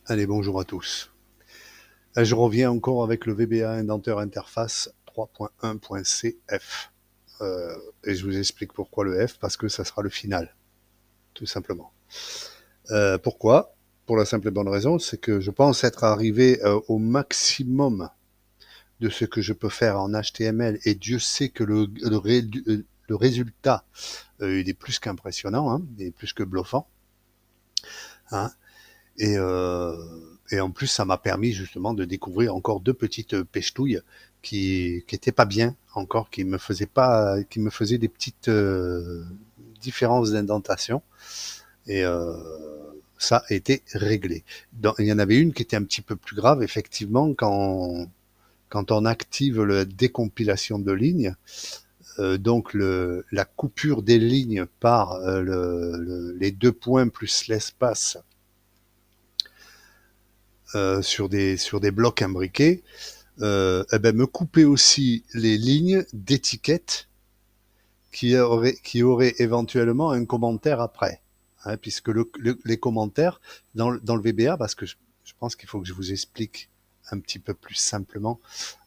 Allez, bonjour à tous. Je reviens encore avec le VBA Indenteur Interface 3.1.cf. Et je vous explique pourquoi le F, parce que ça sera le final, tout simplement. Pourquoi? Pour la simple et bonne raison, c'est que je pense être arrivé au maximum de ce que je peux faire en HTML, et Dieu sait que le résultat, il est plus qu'impressionnant, hein, il est plus que bluffant. Hein. Et, euh, et en plus, ça m'a permis justement de découvrir encore deux petites pechetouilles qui étaient pas bien encore, qui me faisaient des petites différences d'indentation. Et ça a été réglé. Il y en avait une qui était un petit peu plus grave, effectivement, quand on active la décompilation de lignes. Donc la coupure des lignes par les deux points plus l'espace sur des blocs imbriqués, eh ben, me couper aussi les lignes d'étiquettes qui auraient éventuellement un commentaire après. Hein, puisque les commentaires dans le VBA, parce que je pense qu'il faut que je vous explique un petit peu plus simplement.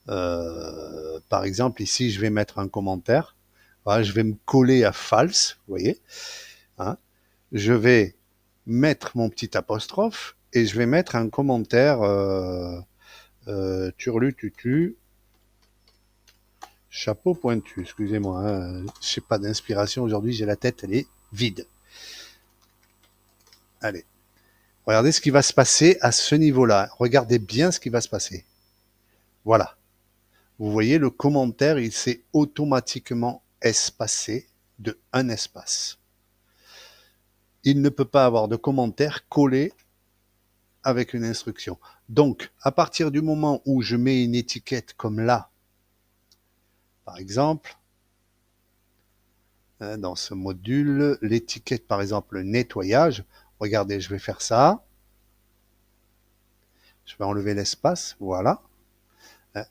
Par exemple, ici, je vais mettre un commentaire. Voilà, je vais me coller à false, vous voyez. Hein, je vais mettre mon petit apostrophe et je vais mettre un commentaire turlututu, chapeau pointu, excusez-moi, hein, j'ai pas d'inspiration aujourd'hui, j'ai la tête, elle est vide. Allez, regardez ce qui va se passer à ce niveau-là. Regardez bien ce qui va se passer. Voilà. Vous voyez, le commentaire, il s'est automatiquement espacé de un espace. Il ne peut pas avoir de commentaire collé avec une instruction. Donc, à partir du moment où je mets une étiquette comme là, par exemple, dans ce module, l'étiquette, par exemple, nettoyage, regardez, je vais faire ça. Je vais enlever l'espace, voilà.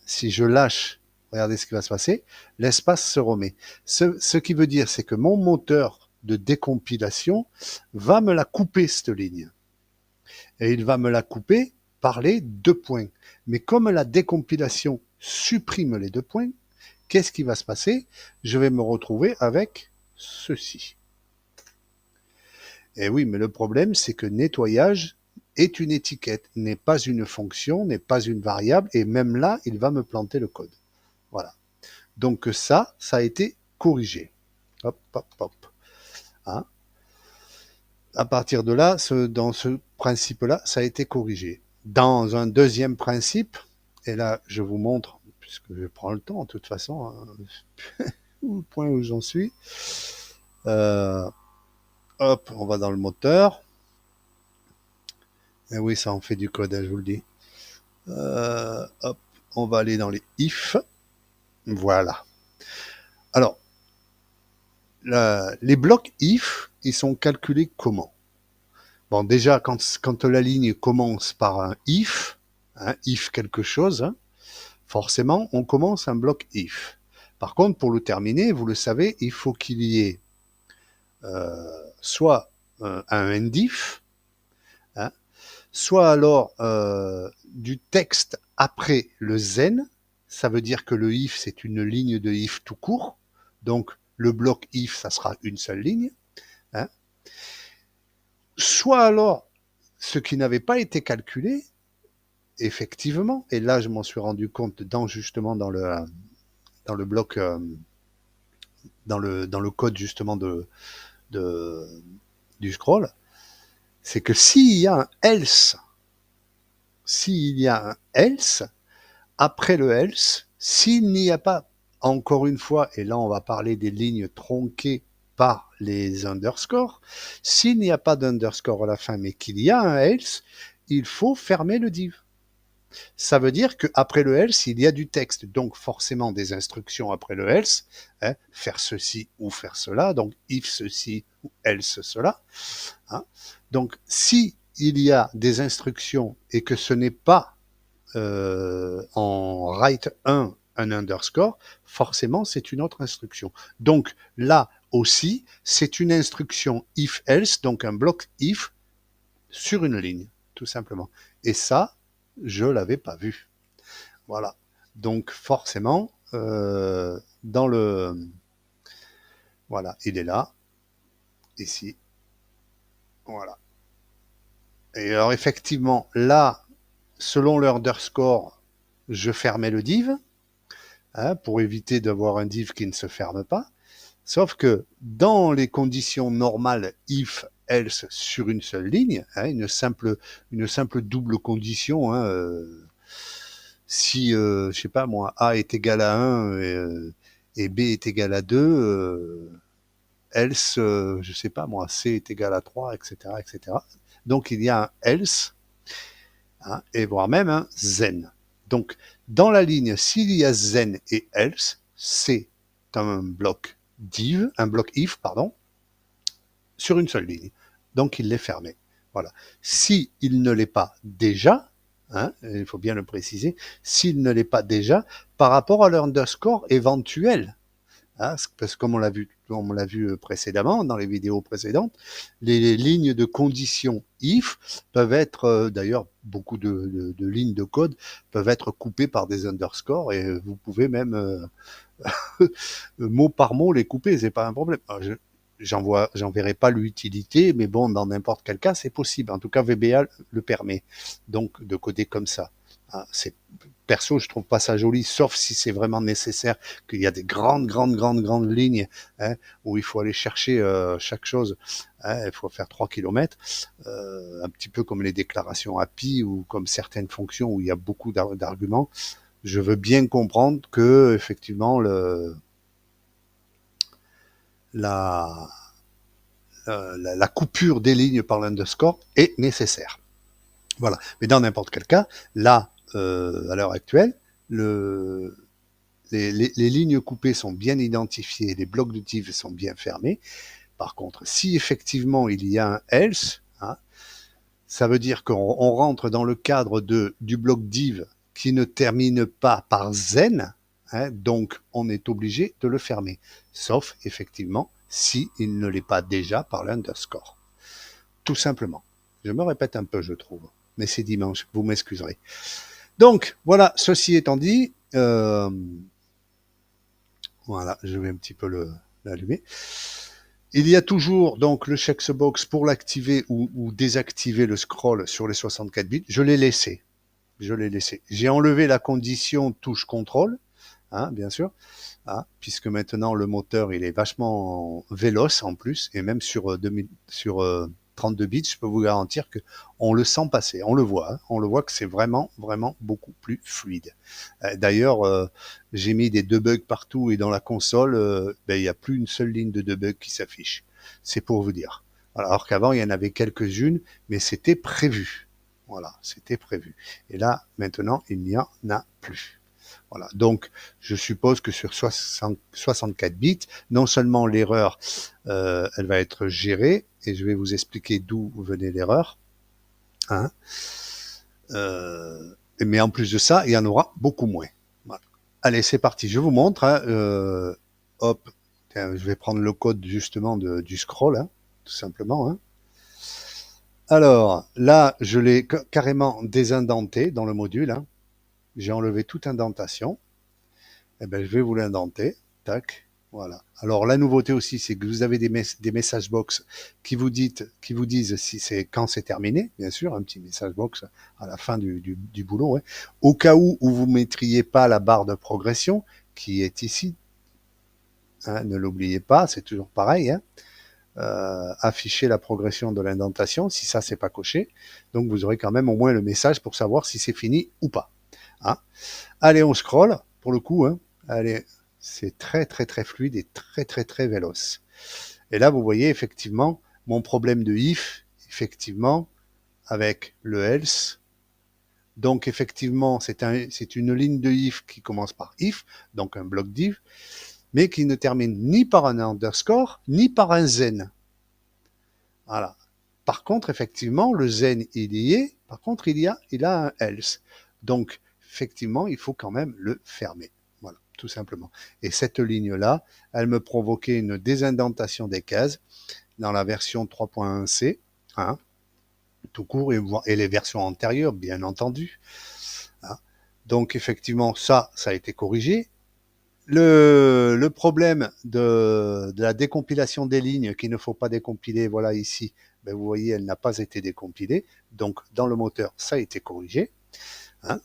Si je lâche, regardez ce qui va se passer, l'espace se remet. Ce qui veut dire, c'est que mon moteur de décompilation va me la couper, cette ligne. Et il va me la couper par les deux points. Mais comme la décompilation supprime les deux points, qu'est-ce qui va se passer? Je vais me retrouver avec ceci. Et oui, mais le problème, c'est que nettoyage est une étiquette, n'est pas une fonction, n'est pas une variable, et même là, il va me planter le code. Voilà. Donc ça a été corrigé. Hop, hop, hop. Hein, à partir de là, dans ce principe-là, ça a été corrigé. Dans un deuxième principe, et là, je vous montre, puisque je prends le temps, de toute façon, hein, au point où j'en suis. Hop, on va dans le moteur. Et oui, ça en fait du code, hein, je vous le dis. Hop, on va aller dans les if. Voilà. Alors, les blocs if, ils sont calculés comment? Bon, déjà, quand la ligne commence par un if quelque chose, hein, forcément, on commence un bloc if. Par contre, pour le terminer, vous le savez, il faut qu'il y ait soit un endif, hein, soit alors du texte après le zen. Ça veut dire que le if, c'est une ligne de if tout court. Donc, le bloc if, ça sera une seule ligne. Hein. Soit alors, ce qui n'avait pas été calculé, effectivement, et là, je m'en suis rendu compte justement dans le bloc, dans le code justement de, du scroll, c'est que s'il y a un else, après le else, s'il n'y a pas, encore une fois, et là on va parler des lignes tronquées par les underscores, s'il n'y a pas d'underscore à la fin, mais qu'il y a un else, il faut fermer le div. Ça veut dire qu'après le else, il y a du texte, donc forcément des instructions après le else, hein, faire ceci ou faire cela, donc if ceci ou else cela. Hein. Donc si il y a des instructions et que ce n'est pas en write 1 un underscore, forcément c'est une autre instruction. Donc là aussi, c'est une instruction if else, donc un bloc if sur une ligne. tout simplement. Et ça, je l'avais pas vu. Voilà. Donc forcément, dans le... Voilà, il est là, ici. Voilà. Et alors effectivement, là, selon l'underscore, je fermais le div, hein, pour éviter d'avoir un div qui ne se ferme pas. Sauf que dans les conditions normales if, else sur une seule ligne, hein, une simple double condition, hein, si, je sais pas moi, A est égal à 1 et B est égal à 2, else, je sais pas moi, C est égal à 3, etc., etc. Donc il y a un else, hein, et voire même un then. Donc dans la ligne, s'il y a then et else, c'est un bloc div, un bloc if, pardon, sur une seule ligne. Donc il l'est fermé. Voilà. Si il ne l'est pas déjà, hein, il faut bien le préciser, s'il ne l'est pas déjà, par rapport à l'underscore éventuel, hein, parce que comme on l'a vu précédemment dans les vidéos précédentes, les lignes de condition if peuvent être, d'ailleurs beaucoup de lignes de code peuvent être coupées par des underscores et vous pouvez même mot par mot les couper, c'est pas un problème. J'en verrai pas l'utilité, mais bon, dans n'importe quel cas, c'est possible. En tout cas, VBA le permet. Donc, de coder comme ça. Ah, perso, je trouve pas ça joli, sauf si c'est vraiment nécessaire, qu'il y a des grandes lignes, hein, où il faut aller chercher chaque chose. Hein, il faut faire 3 kilomètres, un petit peu comme les déclarations API ou comme certaines fonctions où il y a beaucoup d'arguments. Je veux bien comprendre que effectivement la, la coupure des lignes par l'underscore est nécessaire. Voilà. Mais dans n'importe quel cas, là, à l'heure actuelle, les lignes coupées sont bien identifiées, les blocs de div sont bien fermés. Par contre, si effectivement il y a un else, hein, ça veut dire qu'on rentre dans le cadre du bloc div qui ne termine pas par zen, hein, donc on est obligé de le fermer. Sauf effectivement si il ne l'est pas déjà par l'underscore. Tout simplement. Je me répète un peu, je trouve. Mais c'est dimanche, vous m'excuserez. Donc, voilà, ceci étant dit, voilà, je vais un petit peu l'allumer. Il y a toujours donc le checkbox pour l'activer ou désactiver le scroll sur les 64 bits. Je l'ai laissé. J'ai enlevé la condition touche contrôle, hein, bien sûr, hein, puisque maintenant le moteur il est vachement véloce en plus, et même sur 32 bits, je peux vous garantir que on le sent passer, on le voit, hein, on le voit que c'est vraiment beaucoup plus fluide. D'ailleurs, j'ai mis des debugs partout et dans la console, il n'y a plus une seule ligne de debug qui s'affiche. C'est pour vous dire. Alors qu'avant il y en avait quelques-unes, mais c'était prévu. Voilà, c'était prévu. Et là, maintenant, il n'y en a plus. Voilà. Donc, je suppose que sur 64 bits, non seulement l'erreur, elle va être gérée, et je vais vous expliquer d'où venait l'erreur, hein, mais en plus de ça, il y en aura beaucoup moins. Voilà. Allez, c'est parti, je vous montre. Hein, hop, je vais prendre le code justement du scroll, hein, tout simplement. Hein. Alors, là, je l'ai carrément désindenté dans le module. Hein. J'ai enlevé toute indentation. Eh ben, je vais vous l'indenter. Tac. Voilà. Alors, la nouveauté aussi, c'est que vous avez des message box qui vous disent si c'est quand c'est terminé, bien sûr, un petit message box à la fin du boulot. Ouais. Au cas où vous mettriez pas la barre de progression qui est ici, hein, ne l'oubliez pas, c'est toujours pareil. Hein. Afficher la progression de l'indentation, si ça c'est pas coché. Donc vous aurez quand même au moins le message pour savoir si c'est fini ou pas. Hein. Allez, on scroll, pour le coup. Hein. Allez, c'est très fluide et très véloce. Et là, vous voyez effectivement mon problème de if, effectivement, avec le else. Donc effectivement, c'est une ligne de if qui commence par if, donc un bloc div, mais qui ne termine ni par un underscore, ni par un zen. Voilà. Par contre, effectivement, le zen, il y est. Par contre, il a un else. Donc, effectivement, il faut quand même le fermer. Voilà, tout simplement. Et cette ligne-là, elle me provoquait une désindentation des cases dans la version 3.1c. Hein, tout court et les versions antérieures, bien entendu. Hein. Donc effectivement, ça a été corrigé. Le problème de la décompilation des lignes qu'il ne faut pas décompiler, voilà ici, ben vous voyez, elle n'a pas été décompilée. Donc dans le moteur, ça a été corrigé. Hein.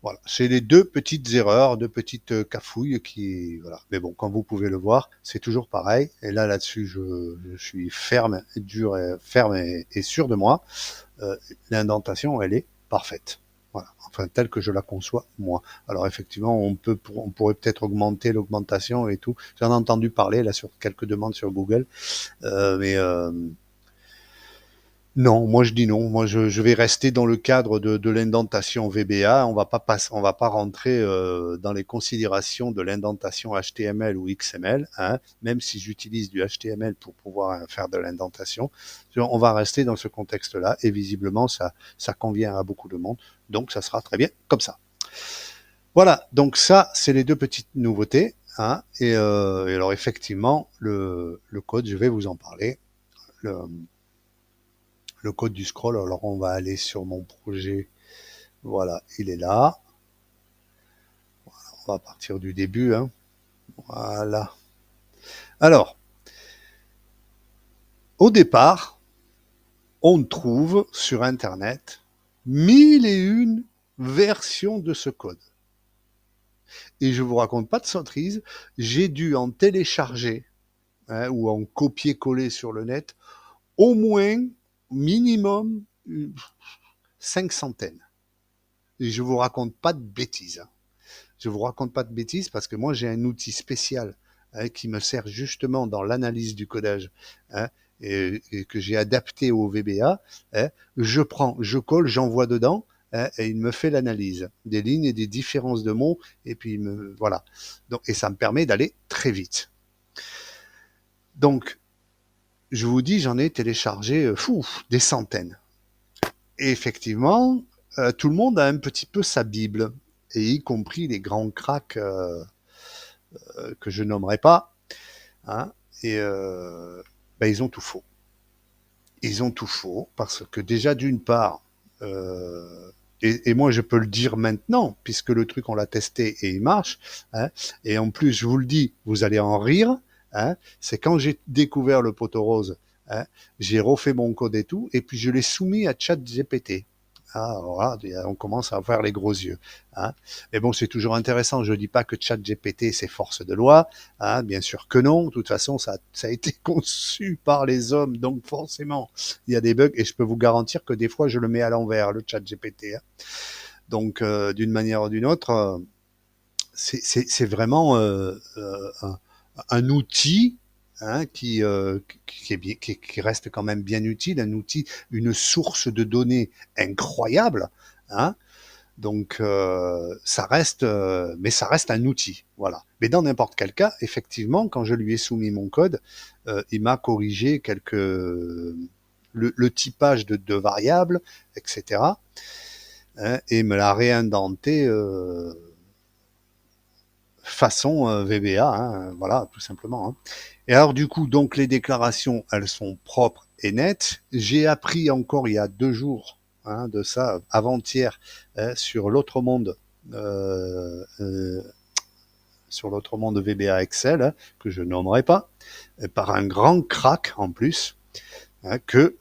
Voilà, c'est les deux petites erreurs, deux petites cafouilles qui, voilà. Mais bon, comme vous pouvez le voir, c'est toujours pareil. Et là-dessus, je suis ferme, dur, ferme et sûr de moi. L'indentation, elle est parfaite. Voilà, enfin telle que je la conçois moi. Alors effectivement, on pourrait peut-être augmenter l'augmentation et tout. J'en ai entendu parler là sur quelques demandes sur Google, mais non, moi je dis non. Moi je vais rester dans le cadre de l'indentation VBA. On va pas rentrer dans les considérations de l'indentation HTML ou XML, hein, même si j'utilise du HTML pour pouvoir faire de l'indentation. On va rester dans ce contexte-là et visiblement ça convient à beaucoup de monde. Donc ça sera très bien comme ça. Voilà, donc ça c'est les deux petites nouveautés. Hein, et alors effectivement le code, je vais vous en parler. Le code du scroll, alors on va aller sur mon projet, voilà, il est là. Voilà, on va partir du début, hein. Voilà. Alors, au départ, on trouve sur Internet 1001 versions de ce code. Et je vous raconte pas de sottise, j'ai dû en télécharger, hein, ou en copier-coller sur le net au moins, minimum, 500. Et je vous raconte pas de bêtises. Hein. Je vous raconte pas de bêtises parce que moi j'ai un outil spécial, hein, qui me sert justement dans l'analyse du codage, hein, et que j'ai adapté au VBA. Hein. Je colle, j'envoie dedans, hein, et il me fait l'analyse des lignes et des différences de mots, et puis voilà. Donc, et ça me permet d'aller très vite. Donc je vous dis, j'en ai téléchargé des centaines. Et effectivement, tout le monde a un petit peu sa Bible, et y compris les grands cracks que je nommerai pas, hein, et ben ils ont tout faux. Ils ont tout faux parce que déjà d'une part, et moi je peux le dire maintenant puisque le truc on l'a testé et il marche, hein, et en plus je vous le dis, vous allez en rire, hein, c'est quand j'ai découvert le poteau rose, hein, j'ai refait mon code et tout, et puis je l'ai soumis à ChatGPT. Ah, voilà, on commence à faire les gros yeux. Hein. Mais bon, c'est toujours intéressant. Je dis pas que ChatGPT c'est force de loi. Hein, bien sûr que non. De toute façon, ça a été conçu par les hommes, donc forcément, il y a des bugs. Et je peux vous garantir que des fois, je le mets à l'envers, le ChatGPT. Hein. Donc, d'une manière ou d'une autre, c'est vraiment un outil, hein, qui est bien, qui reste quand même bien utile, un outil, une source de données incroyable. Hein. Donc ça reste, mais ça reste un outil, voilà. Mais dans n'importe quel cas, effectivement, quand je lui ai soumis mon code, il m'a corrigé le typage de variables, etc. Hein, et me l'a réindenté façon VBA, hein, voilà, tout simplement. Hein. Et alors du coup, donc les déclarations, elles sont propres et nettes. J'ai appris encore il y a 2 jours, hein, de ça, avant-hier, hein, euh, euh, sur l'autre monde VBA Excel, hein, que je nommerai pas, par un grand crack en plus, hein, que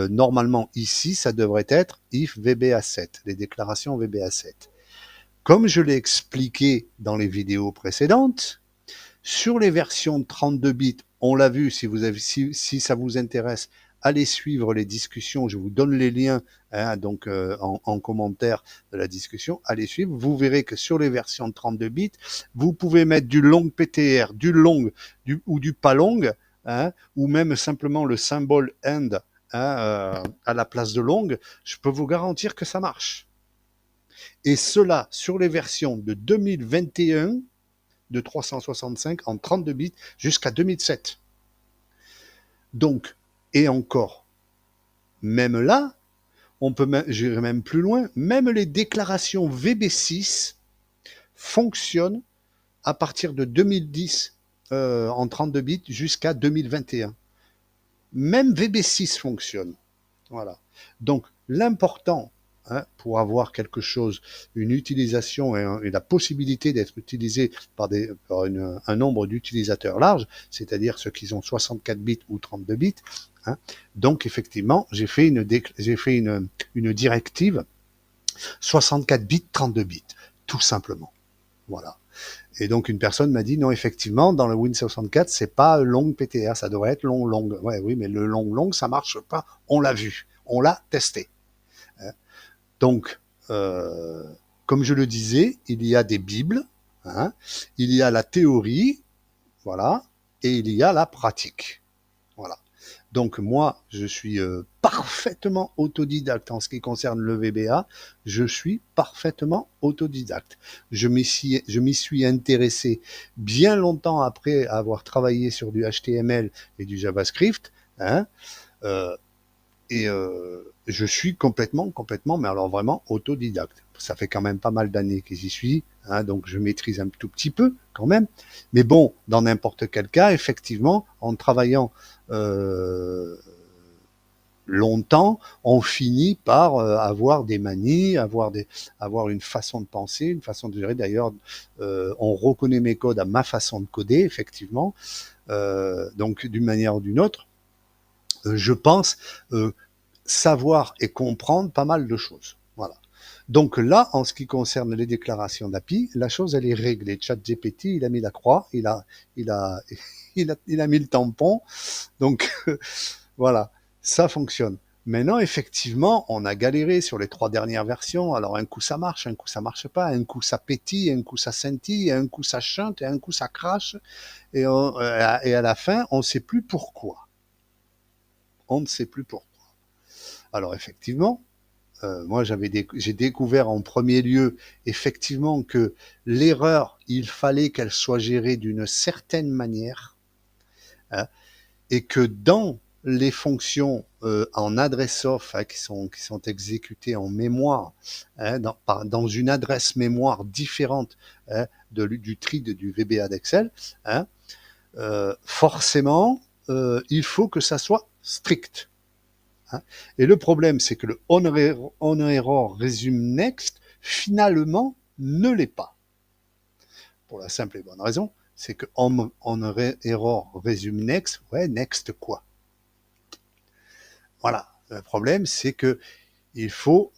normalement ici, ça devrait être if VBA7, les déclarations VBA7. Comme je l'ai expliqué dans les vidéos précédentes, sur les versions de 32 bits, on l'a vu, si ça vous intéresse, allez suivre les discussions, je vous donne les liens, hein, donc en commentaire de la discussion, allez suivre, vous verrez que sur les versions de 32 bits, vous pouvez mettre du long PTR, du long ou du pas long, hein, ou même simplement le symbole end, hein, à la place de long, je peux vous garantir que ça marche. Et cela sur les versions de 2021 de 365 en 32 bits jusqu'à 2007. Donc, et encore, même là, j'irai même plus loin, même les déclarations VB6 fonctionnent à partir de 2010 en 32 bits jusqu'à 2021. Même VB6 fonctionne. Voilà. Donc, L'important, hein, pour avoir quelque chose, une utilisation et la possibilité d'être utilisé par un nombre d'utilisateurs large, c'est-à-dire ceux qui ont 64 bits ou 32 bits. Hein. Donc effectivement, j'ai fait une directive 64 bits, 32 bits, tout simplement. Voilà. Et donc une personne m'a dit non, effectivement, dans le Win64, c'est pas long PTR, ça devrait être long. Ouais, oui, mais le long, ça marche pas. On l'a vu, on l'a testé. Donc, euh, comme je le disais, il y a des bibles, hein, il y a la théorie, voilà, et il y a la pratique. Voilà. Donc moi, je suis parfaitement autodidacte en ce qui concerne le VBA. Je suis parfaitement autodidacte. Je m'y suis intéressé bien longtemps après avoir travaillé sur du HTML et du JavaScript. Hein, euh, je suis complètement, mais alors vraiment autodidacte. Ça fait quand même pas mal d'années que j'y suis, hein, donc je maîtrise un tout petit peu quand même. Mais bon, dans n'importe quel cas, effectivement, en travaillant longtemps, on finit par avoir des manies, avoir une façon de penser, une façon de gérer. D'ailleurs, on reconnaît mes codes à ma façon de coder, effectivement. Donc, d'une manière ou d'une autre, je pense savoir et comprendre pas mal de choses. Voilà. Donc là, en ce qui concerne les déclarations d'API, la chose elle est réglée. ChatGPT, il a mis la croix, il a, il a mis le tampon. Donc voilà, ça fonctionne. Maintenant, effectivement, on a galéré sur les 3 dernières versions. Alors un coup ça marche, un coup ça marche pas, un coup ça pétille, un coup ça scintille, un coup ça chante, et un coup ça crache. Et à la fin, on ne sait plus pourquoi. On ne sait plus pourquoi. Alors effectivement, moi j'ai découvert en premier lieu effectivement que l'erreur, il fallait qu'elle soit gérée d'une certaine manière, hein, et que dans les fonctions en adresse off, hein, qui sont exécutées en mémoire, hein, dans une adresse mémoire différente, hein, du tree du VBA d'Excel, hein, forcément, il faut que ça soit strict. Hein. Et le problème, c'est que le on error resume next, finalement, ne l'est pas. Pour la simple et bonne raison, c'est que on error resume next, ouais, next quoi? Voilà. Le problème, c'est que il faut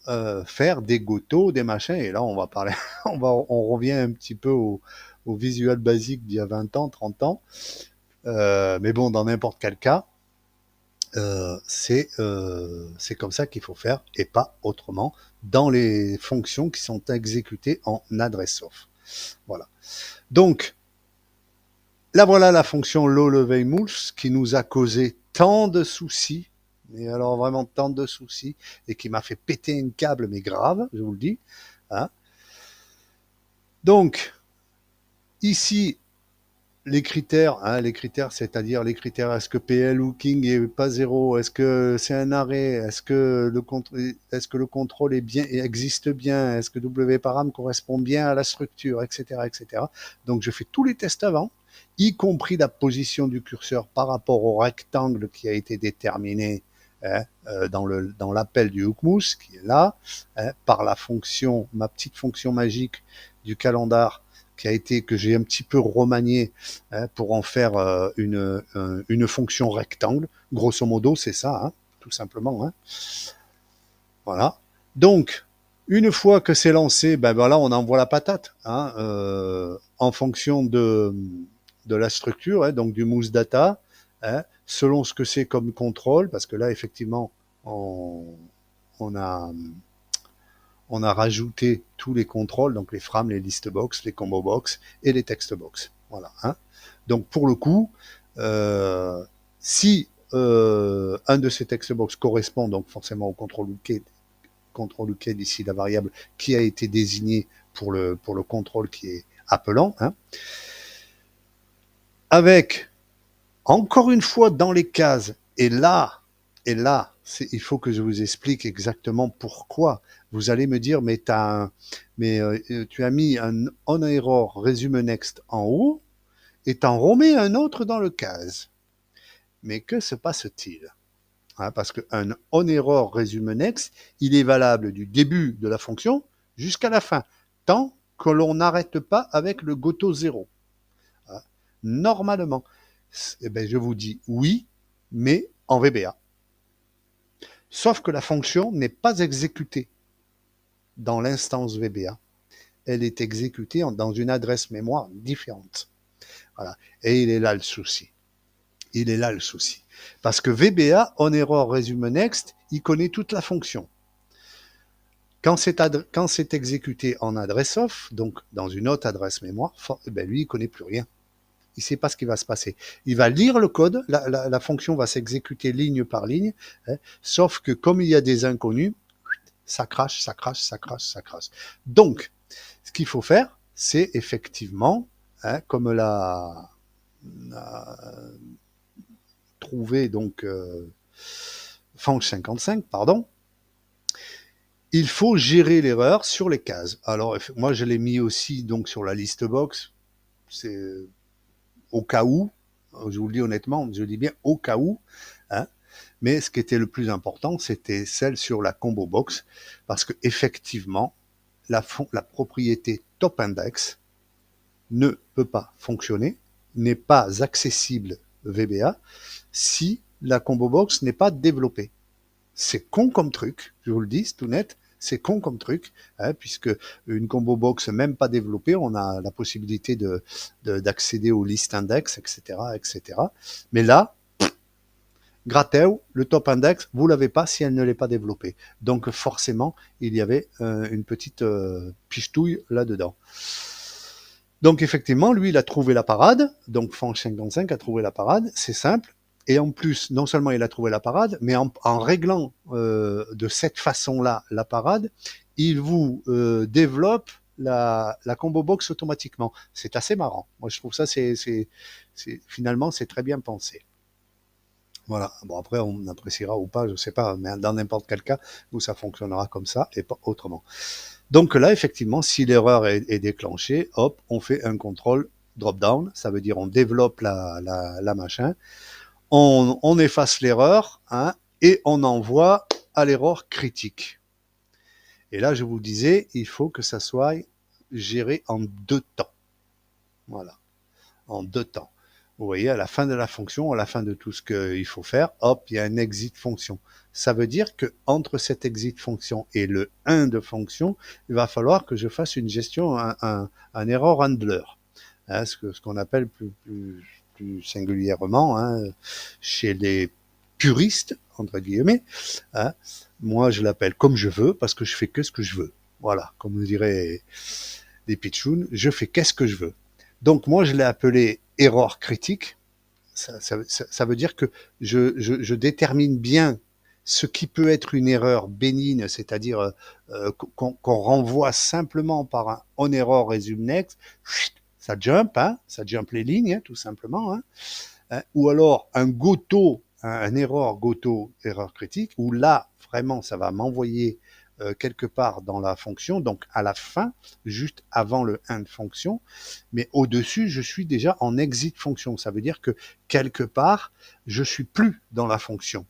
faire des gotos, des machins, et là, on va parler, on revient un petit peu au visual basique d'il y a 20 ans, 30 ans. Mais bon, dans n'importe quel cas, c'est comme ça qu'il faut faire et pas autrement dans les fonctions qui sont exécutées en adresse off. Voilà. Donc, là voilà la fonction low level moves qui nous a causé tant de soucis, mais alors vraiment tant de soucis, et qui m'a fait péter un câble, mais grave, je vous le dis. Hein. Donc, ici, hein, les critères, c'est-à-dire les critères, est-ce que PL hooking est pas zéro, est-ce que c'est un arrêt, est-ce que le contrôle est bien, existe bien, est-ce que W-param correspond bien à la structure, etc., etc. Donc je fais tous les tests avant, y compris la position du curseur par rapport au rectangle qui a été déterminé, hein, dans l'appel du hookmousse qui est là, hein, par la fonction, ma petite fonction magique du calendar que j'ai un petit peu remanié, hein, pour en faire une fonction rectangle. Grosso modo, c'est ça, hein, tout simplement. Hein. Voilà. Donc, une fois que c'est lancé, ben voilà, on envoie la patate, hein, en fonction de la structure, hein, donc du mousse data, hein, selon ce que c'est comme contrôle, parce que là, effectivement, on a on a rajouté tous les contrôles, donc les frames, les list box, les combo box et les text box. Voilà. Hein. Donc pour le coup, si un de ces text box correspond donc forcément au contrôle looké d'ici la variable qui a été désignée pour le contrôle qui est appelant, hein, avec encore une fois dans les cases, et là, il faut que je vous explique exactement pourquoi. Vous allez me dire, tu as mis un on error resume next en haut et t'en remets un autre dans le case. Mais que se passe-t-il? hein, parce qu'un on-error resume next, il est valable du début de la fonction jusqu'à la fin, tant que l'on n'arrête pas avec le goto 0. Hein. Normalement, eh ben, je vous dis oui, mais en VBA. Sauf que la fonction n'est pas exécutée dans l'instance VBA. Elle est exécutée dans une adresse mémoire différente. Voilà. Et il est là le souci. Il est là le souci. Parce que VBA, on-error resume next, il connaît toute la fonction. Quand c'est exécuté en adresse off, donc dans une autre adresse mémoire, ben lui, il connaît plus rien. Il ne sait pas ce qui va se passer. Il va lire le code, la fonction va s'exécuter ligne par ligne, hein, sauf que comme il y a des inconnus, ça crache, ça crache, ça crache, ça crache. Donc, ce qu'il faut faire, c'est effectivement, hein, comme l'a trouvé donc Fanch55, pardon, il faut gérer l'erreur sur les cases. Alors, moi, je l'ai mis aussi donc sur la liste box. C'est au cas où, je vous le dis honnêtement, je dis bien au cas où, hein, mais ce qui était le plus important, c'était celle sur la combo box, parce que effectivement, la propriété top index ne peut pas fonctionner, n'est pas accessible VBA, si la combo box n'est pas développée. C'est con comme truc, je vous le dis, c'est tout net, c'est con comme truc, hein, puisque une combo box même pas développée, on a la possibilité d'accéder aux listes index, etc., etc. Mais là, gratteu, le top index, vous l'avez pas si elle ne l'est pas développée. Donc forcément, il y avait une petite pichetouille là-dedans. Donc effectivement, lui, il a trouvé la parade. Donc Fanch55 a trouvé la parade. C'est simple. Et en plus, non seulement il a trouvé la parade, mais en réglant de cette façon-là la parade, il vous développe la combo box automatiquement. C'est assez marrant. Moi, je trouve ça, finalement, c'est très bien pensé. Voilà. Bon, après, on appréciera ou pas, je sais pas, mais dans n'importe quel cas, où ça fonctionnera comme ça et pas autrement. Donc là, effectivement, si l'erreur est déclenchée, hop, on fait un contrôle drop-down, ça veut dire on développe la machin, on efface l'erreur, hein, et on envoie à l'erreur critique. Et là, je vous disais, il faut que ça soit géré en 2 temps. Voilà, en 2 temps. Vous voyez, à la fin de la fonction, à la fin de tout ce qu'il faut faire, hop, il y a un exit fonction. Ça veut dire que entre cet exit fonction et le 1 de fonction, il va falloir que je fasse une gestion, un error handler, hein, ce qu'on appelle plus singulièrement, hein, chez les puristes, entre guillemets. Hein, moi, je l'appelle comme je veux parce que je fais que ce que je veux. Voilà, comme dirait les pitchouns, je fais qu'est-ce que je veux. Donc moi, je l'ai appelé erreur critique. Ça veut dire que je détermine bien ce qui peut être une erreur bénigne, c'est-à-dire qu'on renvoie simplement par un on error resume next, ça jump, hein, ça jump les lignes, hein, tout simplement, hein, ou alors un goto, un error goto, erreur critique, où là vraiment ça va m'envoyer quelque part dans la fonction, donc à la fin, juste avant le end fonction, mais au-dessus, je suis déjà en exit fonction. Ça veut dire que quelque part, je suis plus dans la fonction.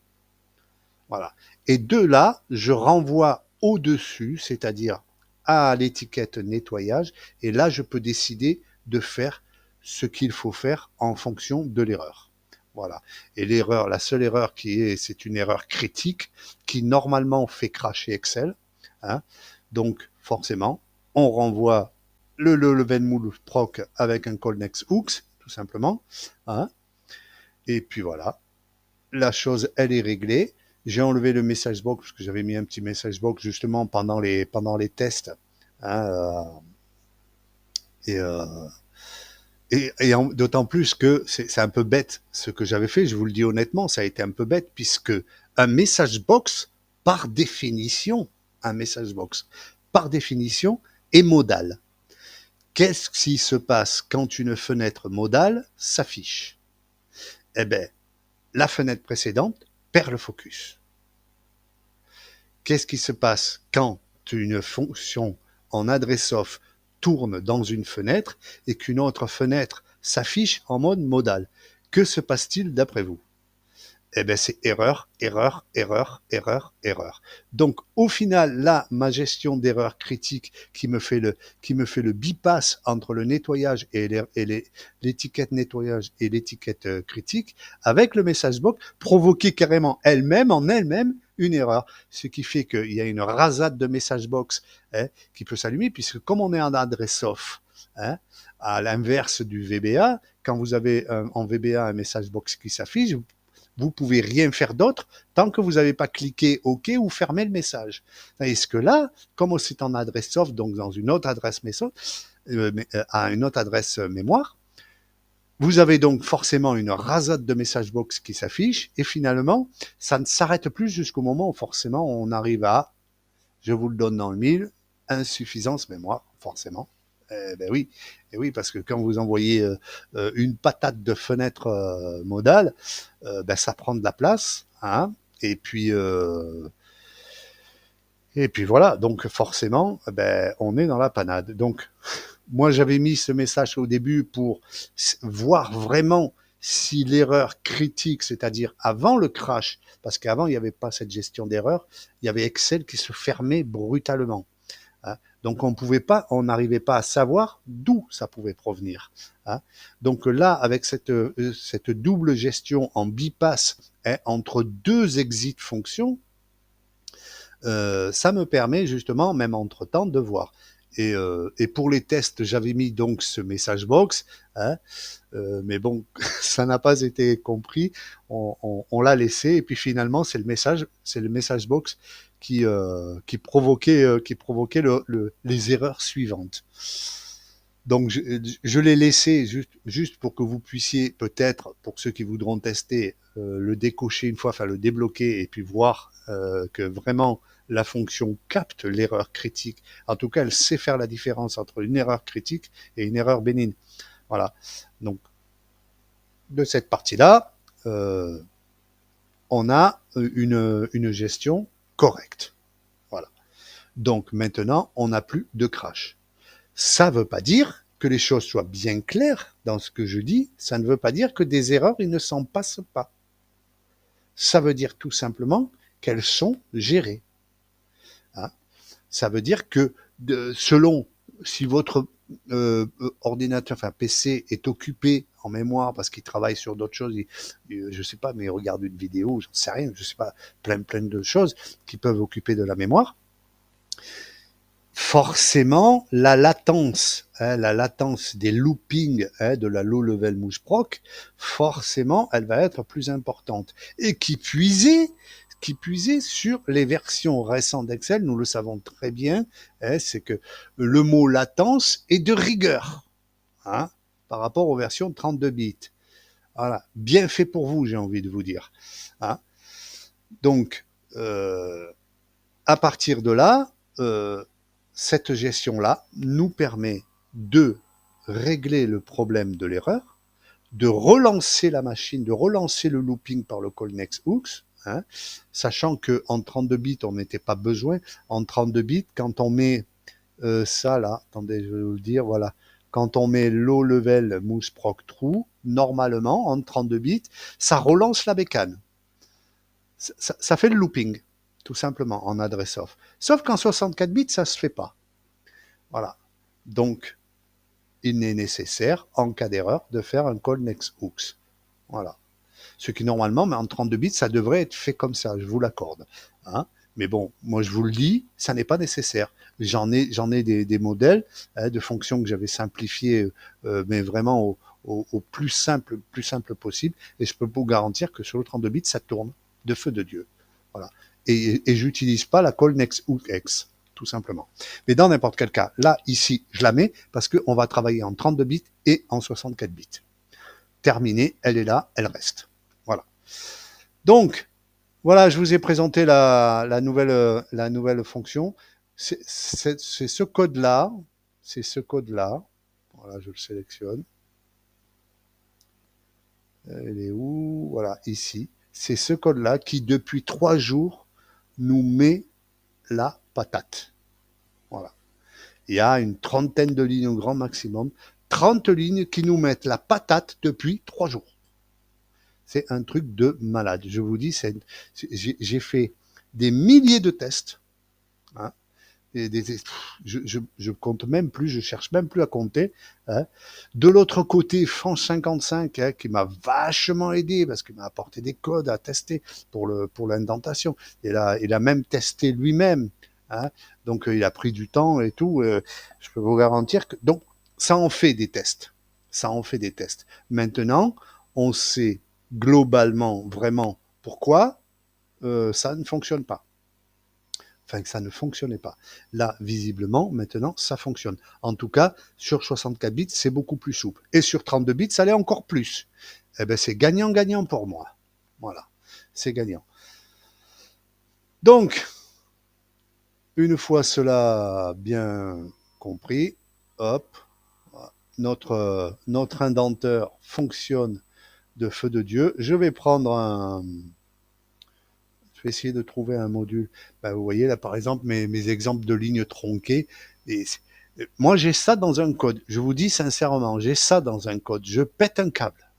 Voilà. Et de là, je renvoie au-dessus, c'est-à-dire à l'étiquette nettoyage, et là, je peux décider de faire ce qu'il faut faire en fonction de l'erreur. Voilà. Et l'erreur, la seule erreur c'est une erreur critique qui normalement fait cracher Excel. Hein. Donc, forcément, on renvoie le level move proc avec un call next hooks, tout simplement. Hein. Et puis voilà. La chose, elle est réglée. J'ai enlevé le message box parce que j'avais mis un petit message box justement pendant les tests. Hein, et d'autant plus que c'est un peu bête ce que j'avais fait, je vous le dis honnêtement, ça a été un peu bête puisque un message box, par définition, par définition, est modal. Qu'est-ce qui se passe quand une fenêtre modale s'affiche? Eh bien, la fenêtre précédente perd le focus. Qu'est-ce qui se passe quand une fonction en adresse off tourne dans une fenêtre et qu'une autre fenêtre s'affiche en mode modal? Que se passe-t-il d'après vous? eh ben c'est erreur, erreur, erreur, erreur, erreur. Donc au final, là, ma gestion d'erreur critique qui me fait le bypass entre le nettoyage l'étiquette nettoyage et l'étiquette critique, avec le message box, provoquait carrément en elle-même, une erreur. Ce qui fait qu'il y a une rasade de message box qui peut s'allumer, puisque comme on est en adresse off, hein, à l'inverse du VBA, quand vous avez en VBA un message box qui s'affiche, vous pouvez rien faire d'autre tant que vous n'avez pas cliqué OK ou fermé le message. Est-ce que là, comme c'est en adresse soft, donc dans une autre adresse à une autre adresse mémoire, vous avez donc forcément une rasade de message box qui s'affiche et finalement, ça ne s'arrête plus jusqu'au moment où forcément on arrive à, je vous le donne dans le mille, insuffisance mémoire, forcément. Ben oui, et oui, parce que quand vous envoyez une patate de fenêtre modale, ben ça prend de la place, hein. Et puis voilà. Donc forcément, ben on est dans la panade. Donc moi j'avais mis ce message au début pour voir vraiment si l'erreur critique, c'est-à-dire avant le crash, parce qu'avant il n'y avait pas cette gestion d'erreur, il y avait Excel qui se fermait brutalement. Hein. Donc on n'arrivait pas à savoir d'où ça pouvait provenir. Hein. Donc là, avec cette double gestion en bypass entre deux exit fonctions, ça me permet justement, même entre-temps, de voir. Et pour les tests, j'avais mis donc ce message box, hein, mais bon, ça n'a pas été compris. On l'a laissé, et puis finalement, c'est le message box qui provoquait les erreurs suivantes. Donc, je l'ai laissé juste pour que vous puissiez, peut-être, pour ceux qui voudront tester, le décocher une fois, enfin le débloquer, et puis voir que vraiment la fonction capte l'erreur critique. En tout cas, elle sait faire la différence entre une erreur critique et une erreur bénigne. Voilà. Donc, de cette partie-là, on a une gestion correcte. Voilà. Donc maintenant, on n'a plus de crash. Ça ne veut pas dire que les choses soient bien claires dans ce que je dis. Ça ne veut pas dire que des erreurs, il ne s'en passe pas. Ça veut dire tout simplement qu'elles sont gérées. Hein. Ça veut dire que selon si votre ordinateur, enfin PC, est occupé en mémoire parce qu'il travaille sur d'autres choses, je sais pas, mais il regarde une vidéo, j'en sais rien, je sais pas, plein de choses qui peuvent occuper de la mémoire. Forcément, la latence des loopings de la low-level Mouseproc, forcément, elle va être plus importante. Et qui puisait sur les versions récentes d'Excel, nous le savons très bien, c'est que le mot latence est de rigueur hein, par rapport aux versions 32 bits. Voilà, bien fait pour vous, j'ai envie de vous dire. Hein. Donc, à partir de là, cette gestion-là nous permet de régler le problème de l'erreur, de relancer la machine, de relancer le looping par le call next hooks, hein, sachant qu'en 32 bits, on n'était pas besoin. En 32 bits, quand on met ça là, attendez, je vais vous le dire, voilà. Quand on met low level mouse proc true, normalement, en 32 bits, ça relance la bécane. Ça fait le looping, tout simplement, en adresse off. Sauf qu'en 64 bits, ça se fait pas. Voilà. Donc, il n'est nécessaire, en cas d'erreur, de faire un call next hooks. Voilà. Ce qui, normalement, mais en 32 bits, ça devrait être fait comme ça, je vous l'accorde. Hein. Mais bon, moi, je vous le dis, ça n'est pas nécessaire. J'en ai des modèles de fonctions que j'avais simplifiées, mais vraiment au plus simple possible. Et je peux vous garantir que sur le 32 bits, ça tourne de feu de Dieu. Voilà. Et j'utilise pas la call next hook X, tout simplement. Mais dans n'importe quel cas, là, ici, je la mets parce qu'on va travailler en 32 bits et en 64 bits. Terminée, elle est là, elle reste. Voilà. Donc, voilà, je vous ai présenté la nouvelle fonction. C'est ce code-là. C'est ce code-là. Voilà, je le sélectionne. Il est où? Voilà, ici. C'est ce code-là qui, depuis 3 jours, nous met la patate. Voilà. Il y a une trentaine de lignes au grand maximum. 30 lignes qui nous mettent la patate depuis 3 jours. C'est un truc de malade. Je vous dis, j'ai fait des milliers de tests. Hein, je compte même plus, je cherche même plus à compter. Hein. De l'autre côté, France 55, hein, qui m'a vachement aidé parce qu'il m'a apporté des codes à tester pour l'indentation. Il a même testé lui-même. Hein. Donc il a pris du temps et tout. Je peux vous garantir que donc ça en fait des tests. Ça en fait des tests. Maintenant, on sait globalement vraiment pourquoi ça ne fonctionne pas. Enfin, que ça ne fonctionnait pas. Là, visiblement, maintenant, ça fonctionne. En tout cas, sur 64 bits, c'est beaucoup plus souple. Et sur 32 bits, ça l'est encore plus. Eh ben, c'est gagnant-gagnant pour moi. Voilà, c'est gagnant. Donc, une fois cela bien compris, hop, notre indenteur fonctionne de feu de Dieu. Je vais prendre je vais essayer de trouver un module. Ben, vous voyez là, par exemple, mes exemples de lignes tronquées. Et moi, j'ai ça dans un code. Je vous dis sincèrement, j'ai ça dans un code. Je pète un câble.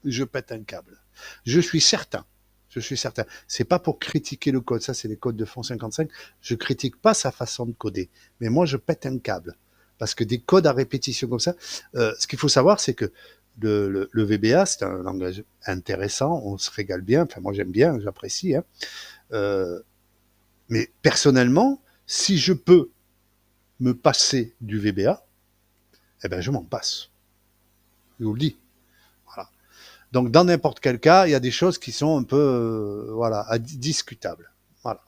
Je pète un câble. Je suis certain. Je suis certain. C'est pas pour critiquer le code. Ça, c'est les codes de Fond 55. Je critique pas sa façon de coder. Mais moi, je pète un câble. Parce que des codes à répétition comme ça, ce qu'il faut savoir, c'est que le VBA, c'est un langage intéressant. On se régale bien. Enfin, moi, j'aime bien, j'apprécie. Hein. Euh, mais personnellement, si je peux me passer du VBA, eh ben, je m'en passe. Je vous le dis. Voilà. Donc, dans n'importe quel cas, il y a des choses qui sont un peu, voilà, discutables. Voilà.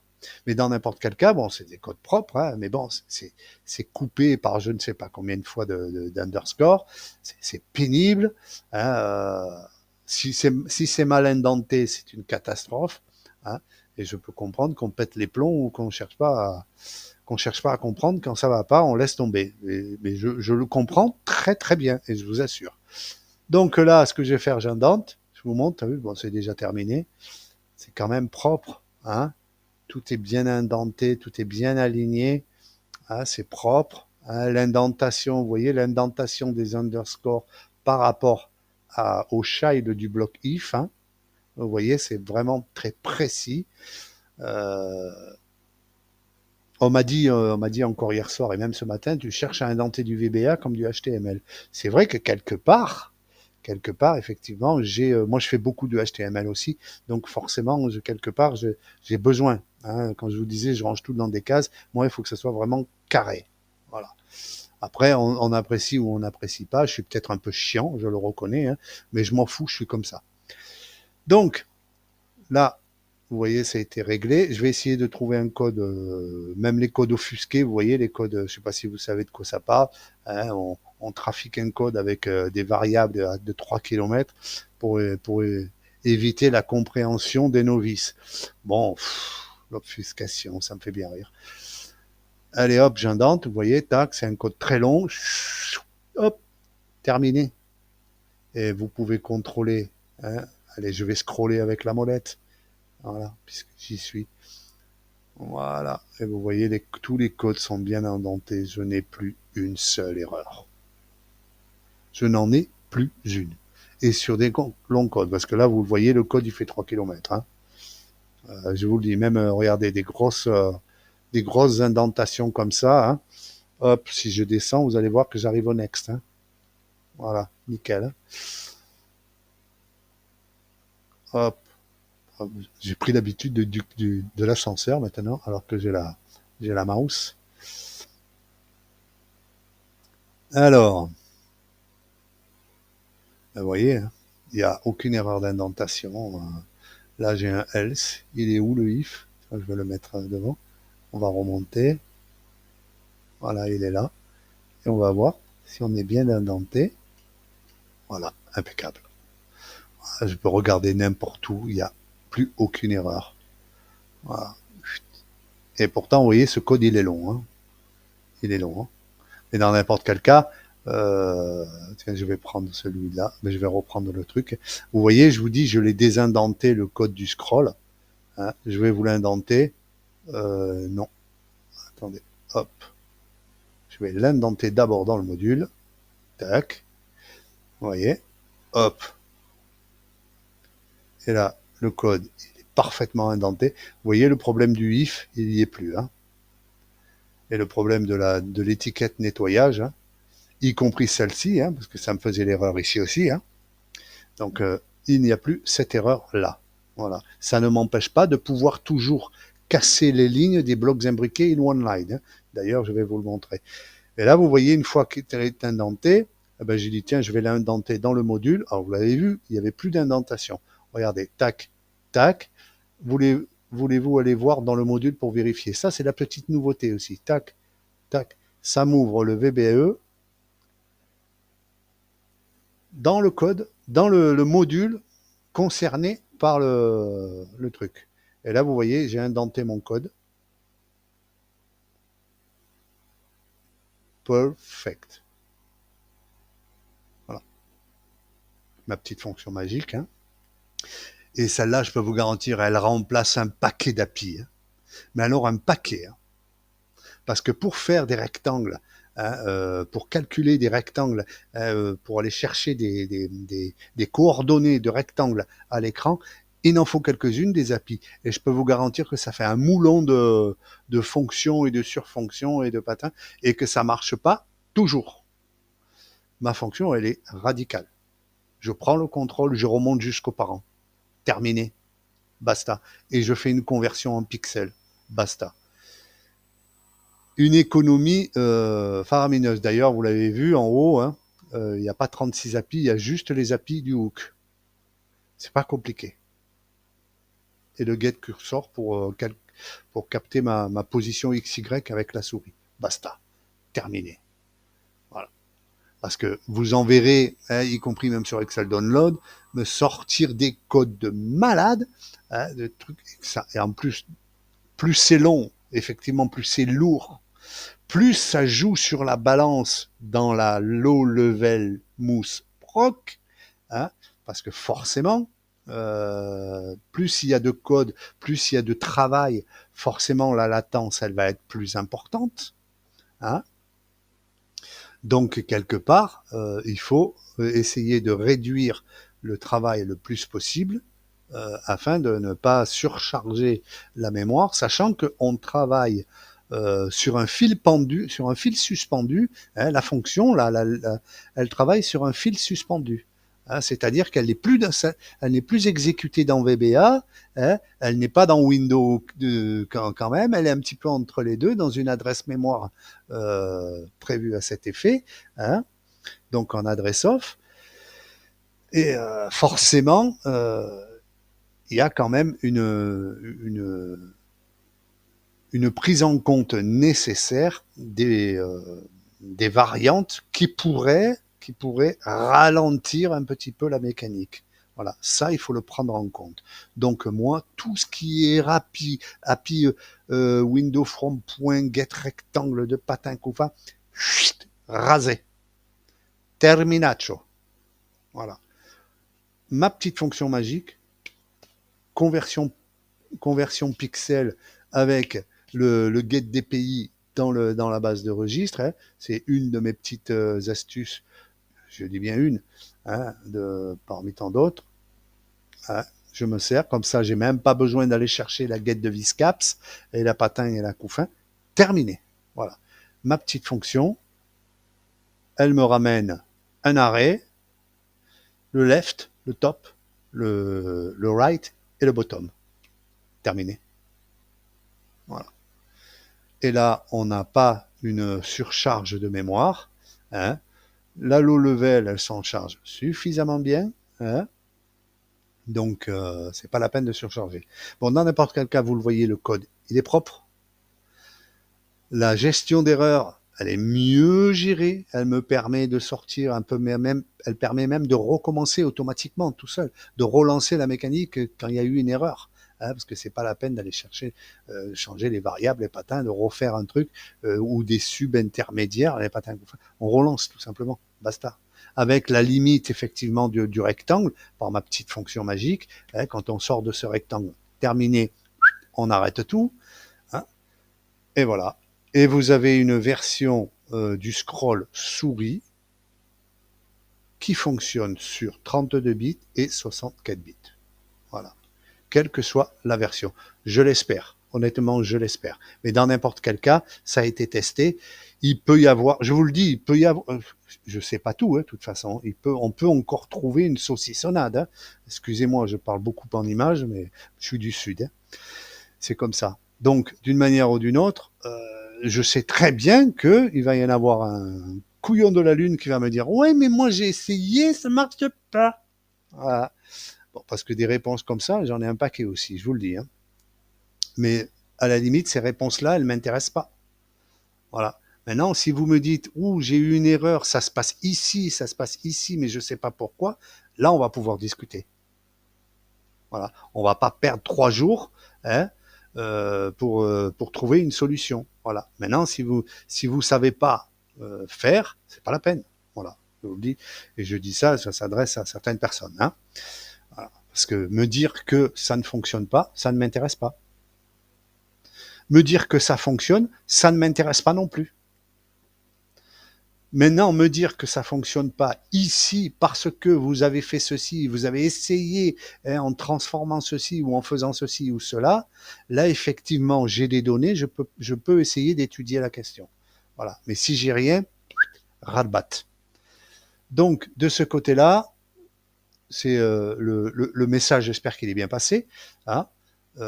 Mais dans n'importe quel cas, bon, c'est des codes propres, hein, mais bon, c'est coupé par je ne sais pas combien de fois d'underscore. C'est pénible. Hein, si c'est mal indenté, c'est une catastrophe. Hein, et je peux comprendre qu'on pète les plombs ou qu'on cherche pas à comprendre quand ça va pas, on laisse tomber. Mais je le comprends très très bien, et je vous assure. Donc là, ce que je vais faire, j'indente. Je vous montre, vu, bon, c'est déjà terminé. C'est quand même propre. Hein. Tout est bien indenté, tout est bien aligné. Hein, c'est propre. Hein. L'indentation, vous voyez, l'indentation des underscores par rapport au child du bloc if. Hein. Vous voyez, c'est vraiment très précis. Euh, on m'a dit encore hier soir et même ce matin, tu cherches à indenter du VBA comme du HTML. C'est vrai que quelque part, effectivement, moi je fais beaucoup de HTML aussi, donc forcément, quelque part, j'ai besoin. Hein, quand je vous disais, je range tout dans des cases. Moi, il faut que ce soit vraiment carré. Voilà. Après, on apprécie ou on n'apprécie pas. Je suis peut-être un peu chiant, je le reconnais, hein, mais je m'en fous, je suis comme ça. Donc, là, vous voyez, ça a été réglé. Je vais essayer de trouver un code, même les codes offusqués, vous voyez, les codes, je ne sais pas si vous savez de quoi ça parle. Hein, on trafique un code avec des variables de 3 km pour éviter la compréhension des novices. Bon, l'obfuscation, ça me fait bien rire. Allez hop, j'indente, vous voyez, tac, c'est un code très long. Hop, terminé. Et vous pouvez contrôler. Hein. Allez, je vais scroller avec la molette. Voilà, puisque j'y suis. Voilà. Et vous voyez, tous les codes sont bien indentés. Je n'ai plus une seule erreur. Je n'en ai plus une. Et sur des longs codes, parce que là, vous le voyez, le code, il fait 3 km. Hein. Je vous le dis, même, regardez, des grosses indentations comme ça. Hein. Hop, si je descends, vous allez voir que j'arrive au next. Hein. Voilà, nickel. Hein. Hop. J'ai pris l'habitude de l'ascenseur maintenant, alors que j'ai la mouse. Alors, vous voyez, hein, il n'y a aucune erreur d'indentation. Là, j'ai un else. Il est où le if? Je vais le mettre devant. On va remonter. Voilà, il est là. Et on va voir si on est bien indenté. Voilà, impeccable. Je peux regarder n'importe où. Il n'y a plus aucune erreur. Voilà. Et pourtant, vous voyez, ce code, il est long. Hein. Il est long. Hein. Et dans n'importe quel cas, tiens, je vais prendre celui-là, mais je vais reprendre le truc. Vous voyez, je vous dis, je l'ai désindenté, le code du scroll. Hein. Je vais vous l'indenter. Non, attendez, hop. Je vais l'indenter d'abord dans le module. Tac. Vous voyez, hop. Et là, le code il est parfaitement indenté. Vous voyez, le problème du if, il n'y est plus. Hein. Et le problème de l'étiquette nettoyage, hein, y compris celle-ci, hein, parce que ça me faisait l'erreur ici aussi. Hein. Donc, il n'y a plus cette erreur-là. Voilà. Ça ne m'empêche pas de pouvoir toujours casser les lignes des blocs imbriqués in one line. Hein. D'ailleurs, je vais vous le montrer. Et là, vous voyez, une fois qu'il est indenté, eh ben, j'ai dit, tiens, je vais l'indenter dans le module. Alors, vous l'avez vu, il n'y avait plus d'indentation. Regardez, tac, tac. Voulez-vous aller voir dans le module pour vérifier? Ça, c'est la petite nouveauté aussi. Tac, tac. Ça m'ouvre le VBE dans le code, dans le module concerné par le truc. Et là, vous voyez, j'ai indenté mon code. Perfect. Voilà. Ma petite fonction magique. Hein. Et celle-là, je peux vous garantir, elle remplace un paquet d'API. Hein. Mais alors un paquet. Hein. Parce que pour faire des rectangles, hein, pour calculer des rectangles, pour aller chercher des coordonnées de rectangles à l'écran, il en faut quelques-unes des API. Et je peux vous garantir que ça fait un moulon de fonctions et de surfonctions et de patins, et que ça marche pas toujours. Ma fonction, elle est radicale. Je prends le contrôle, je remonte jusqu'aux parents. Terminé. Basta. Et je fais une conversion en pixels. Basta. Une économie faramineuse. D'ailleurs, vous l'avez vu en haut, hein, il n'y a pas 36 API, il y a juste les API du hook. C'est pas compliqué. Et le get cursor pour capter ma position XY avec la souris. Basta. Terminé. Voilà. Parce que vous en verrez, hein, y compris même sur Excel Download, me sortir des codes de malade, hein, de trucs, et en plus c'est long, effectivement, plus c'est lourd, plus ça joue sur la balance dans la low level mousse proc, hein, parce que forcément, plus il y a de code, plus il y a de travail, forcément la latence, elle va être plus importante. Hein. Donc, quelque part, il faut essayer de réduire le travail le plus possible afin de ne pas surcharger la mémoire, sachant qu'on travaille sur un fil pendu, sur un fil suspendu. Hein, la fonction, elle travaille sur un fil suspendu. Hein, c'est-à-dire qu'elle n'est plus exécutée dans VBA, hein, elle n'est pas dans Windows quand même, elle est un petit peu entre les deux, dans une adresse mémoire prévue à cet effet, hein, donc en adresse off. Et forcément, il y a quand même une prise en compte nécessaire des variantes qui pourraient ralentir un petit peu la mécanique. Voilà, ça, il faut le prendre en compte. Donc moi, tout ce qui est API window from point, get rectangle de patin couffin, rasé. Terminacho. Voilà. Ma petite fonction magique, conversion pixel avec le get DPI dans la base de registre. Hein. C'est une de mes petites astuces, je dis bien une, hein, parmi tant d'autres. Hein. Je me sers, comme ça, j'ai même pas besoin d'aller chercher la get de Viscaps et la patin et la couffin. Terminé. Voilà. Ma petite fonction, elle me ramène un arrêt, le left, le top, le right et le bottom. Terminé. Voilà. Et là, on n'a pas une surcharge de mémoire. Hein. La low level, elle s'en charge suffisamment bien. Hein. Donc, c'est pas la peine de surcharger. Bon, dans n'importe quel cas, vous le voyez, le code, il est propre. La gestion d'erreurs, elle est mieux gérée. Elle me permet de sortir un peu, elle permet même de recommencer automatiquement tout seul, de relancer la mécanique quand il y a eu une erreur. Hein, parce que c'est pas la peine d'aller changer les variables, les patins, de refaire un truc ou des subintermédiaires, les patins. On relance tout simplement, basta. Avec la limite effectivement du rectangle, par ma petite fonction magique, hein, quand on sort de ce rectangle terminé, on arrête tout. Hein, et voilà. Et vous avez une version du scroll souris qui fonctionne sur 32 bits et 64 bits. Voilà. Quelle que soit la version. Je l'espère. Honnêtement, je l'espère. Mais dans n'importe quel cas, ça a été testé. Il peut y avoir, je vous le dis, il peut y avoir, je sais pas tout, de toute façon. On peut encore trouver une saucissonnade. Hein. Excusez-moi, je parle beaucoup en images, mais je suis du Sud. Hein. C'est comme ça. Donc, d'une manière ou d'une autre, je sais très bien qu'il va y en avoir un couillon de la Lune qui va me dire ouais, mais moi j'ai essayé, ça marche pas. Voilà. Bon, parce que des réponses comme ça, j'en ai un paquet aussi, je vous le dis. Hein. Mais à la limite, ces réponses-là, elles m'intéressent pas. Voilà. Maintenant, si vous me dites ouh, j'ai eu une erreur, ça se passe ici, mais je sais pas pourquoi, là, on va pouvoir discuter. Voilà. On va pas perdre 3 jours hein, pour trouver une solution. Voilà. Maintenant, si vous savez pas faire, c'est pas la peine. Voilà. Je vous le dis. Et je dis ça, ça s'adresse à certaines personnes. Hein. Voilà. Parce que me dire que ça ne fonctionne pas, ça ne m'intéresse pas. Me dire que ça fonctionne, ça ne m'intéresse pas non plus. Maintenant, me dire que ça fonctionne pas ici parce que vous avez fait ceci, vous avez essayé hein, en transformant ceci ou en faisant ceci ou cela, là effectivement j'ai des données, je peux essayer d'étudier la question. Voilà. Mais si j'ai rien, ras-le-bat. Donc de ce côté-là, c'est le message. J'espère qu'il est bien passé. Hein. C'est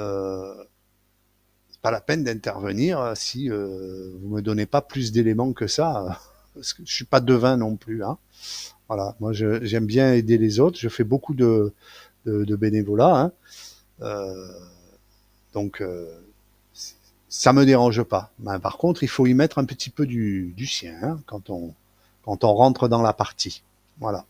pas la peine d'intervenir si vous me donnez pas plus d'éléments que ça. Parce que je suis pas devin non plus. Hein. Voilà, moi j'aime bien aider les autres. Je fais beaucoup de bénévolat, hein. Euh, donc ça me dérange pas. Ben, par contre, il faut y mettre un petit peu du sien hein, quand on rentre dans la partie. Voilà.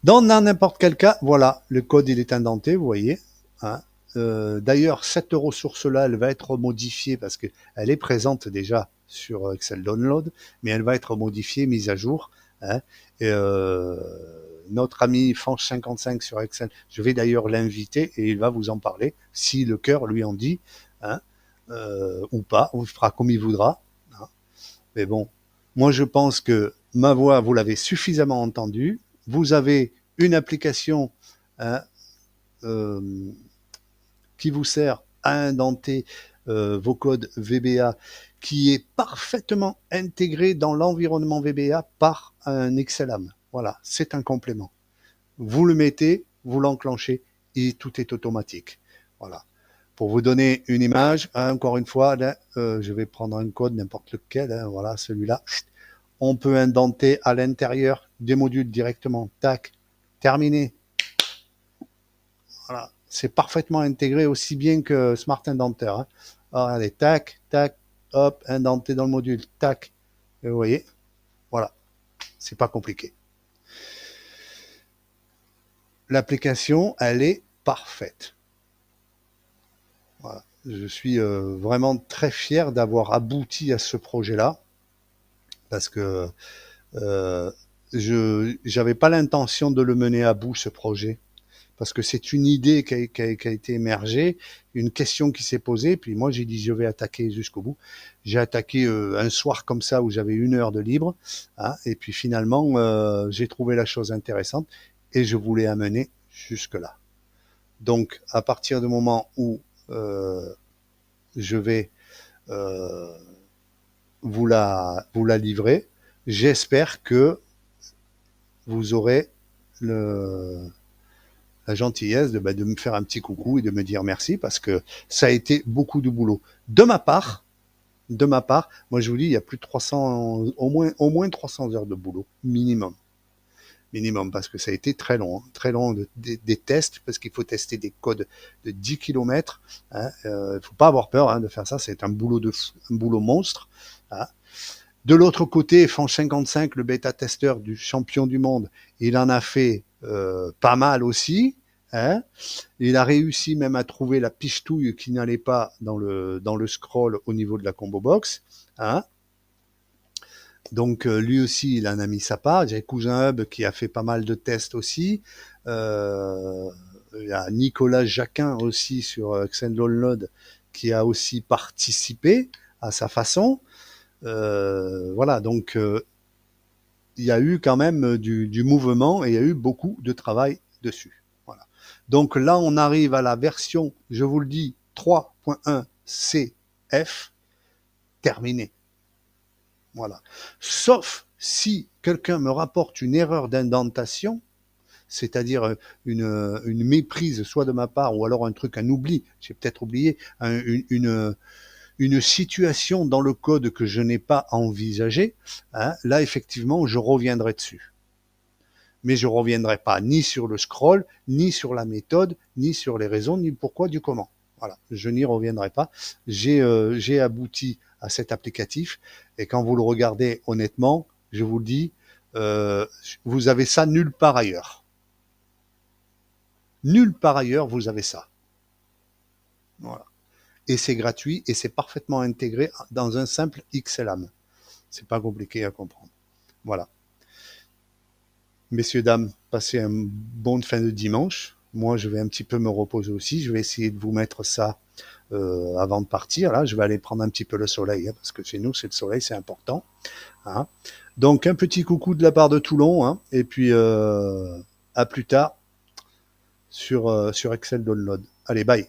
Dans n'importe quel cas, voilà, le code il est indenté, vous voyez. Hein. D'ailleurs, cette ressource-là, elle va être modifiée parce qu'elle est présente déjà sur Excel Download, mais elle va être modifiée, mise à jour. Hein. Et, notre ami Fanche55 sur Excel, je vais d'ailleurs l'inviter et il va vous en parler, si le cœur lui en dit, hein, ou pas, ou il fera comme il voudra. Hein. Mais bon, moi je pense que ma voix, vous l'avez suffisamment entendue. Vous avez une application hein, euh, qui vous sert à indenter vos codes VBA qui est parfaitement intégré dans l'environnement VBA par un XLAM. Voilà, c'est un complément. Vous le mettez, vous l'enclenchez et tout est automatique. Voilà. Pour vous donner une image, hein, encore une fois, là, je vais prendre un code, n'importe lequel, hein, voilà, celui-là. On peut indenter à l'intérieur des modules directement. Tac, terminé. Voilà. C'est parfaitement intégré aussi bien que Smart Indenter. Hein. Alors, allez, tac, tac, hop, indenté dans le module, tac. Et vous voyez, voilà. C'est pas compliqué. L'application, elle est parfaite. Voilà. Je suis vraiment très fier d'avoir abouti à ce projet-là parce que je n'avais pas l'intention de le mener à bout, ce projet. Parce que c'est une idée qui a été émergée, une question qui s'est posée, puis moi j'ai dit je vais attaquer jusqu'au bout. J'ai attaqué un soir comme ça où j'avais 1 heure de libre, hein, et puis finalement j'ai trouvé la chose intéressante et je voulais amener jusque-là. Donc à partir du moment où je vais euh, vous la livrer, j'espère que vous aurez la gentillesse de me faire un petit coucou et de me dire merci parce que ça a été beaucoup de boulot. De ma part, moi je vous dis, il y a plus de 300, au moins 300 heures de boulot, minimum. Minimum, parce que ça a été très long des tests, parce qu'il faut tester des codes de 10 km. Hein, faut pas avoir peur hein, de faire ça, c'est un boulot un boulot monstre. Hein. De l'autre côté, Fan55, le bêta-testeur du champion du monde, il en a fait pas mal aussi. Hein. Il a réussi même à trouver la pichetouille qui n'allait pas dans le scroll au niveau de la combo box. Hein. Donc lui aussi, il en a mis sa part. J'ai Cousin Hub qui a fait pas mal de tests aussi. Il y a Nicolas Jacquin aussi sur Xendownload qui a aussi participé à sa façon. Voilà, donc il y a eu quand même du mouvement et il y a eu beaucoup de travail dessus. Voilà. Donc là, on arrive à la version, je vous le dis, 3.1 CF, terminé. Voilà. Sauf si quelqu'un me rapporte une erreur d'indentation, c'est-à-dire une méprise soit de ma part ou alors un oubli, j'ai peut-être oublié, une situation dans le code que je n'ai pas envisagé, hein, là effectivement je reviendrai dessus. Mais je ne reviendrai pas ni sur le scroll, ni sur la méthode, ni sur les raisons, ni pourquoi, du comment. Voilà, je n'y reviendrai pas. J'ai abouti à cet applicatif et quand vous le regardez honnêtement, je vous le dis, vous avez ça nulle part ailleurs. Nulle part ailleurs, vous avez ça. Voilà. Et c'est gratuit et c'est parfaitement intégré dans un simple XLAM. C'est pas compliqué à comprendre. Voilà. Messieurs, dames, passez une bonne fin de dimanche. Moi, je vais un petit peu me reposer aussi. Je vais essayer de vous mettre ça avant de partir. Là, je vais aller prendre un petit peu le soleil, hein, parce que chez nous, c'est le soleil, c'est important. Hein. Donc, un petit coucou de la part de Toulon, hein, et puis à plus tard sur Excel Download. Allez, bye.